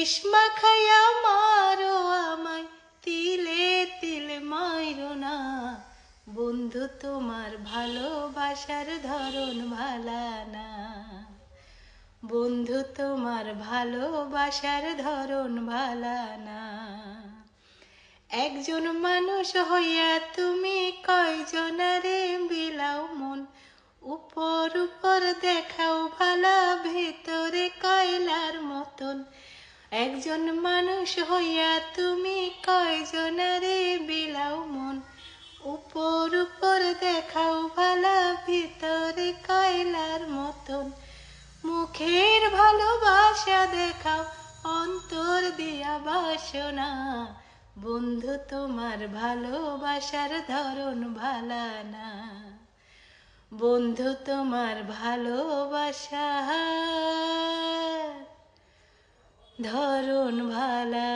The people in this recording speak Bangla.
বিষ মাখাইয়া মারো আমায়, তিলে তিলে মাইরো না। বন্ধু তোমার ভালোবাসার ধরন ভালা না, বন্ধু তোমার ভালোবাসার ধরন ভালা না। একজন মানুষ হইয়া তুমি কয়জনারে বিলাও মন, উপর উপর দেখাও ভালা ভেতরে কয়লার মতন। একজন মানুষ হইয়া তুমি কয়জনারে বিলাও মন, উপর উপর দেখাও ভালা ভিতরে কয়লার মতন। মুখের ভালোবাসা দেখাও, অন্তর দিয়া বাসনা। বন্ধু তোমার ভালোবাসার ধরন ভালা না, বন্ধু তোমার ভালোবাসার ধরন ভালা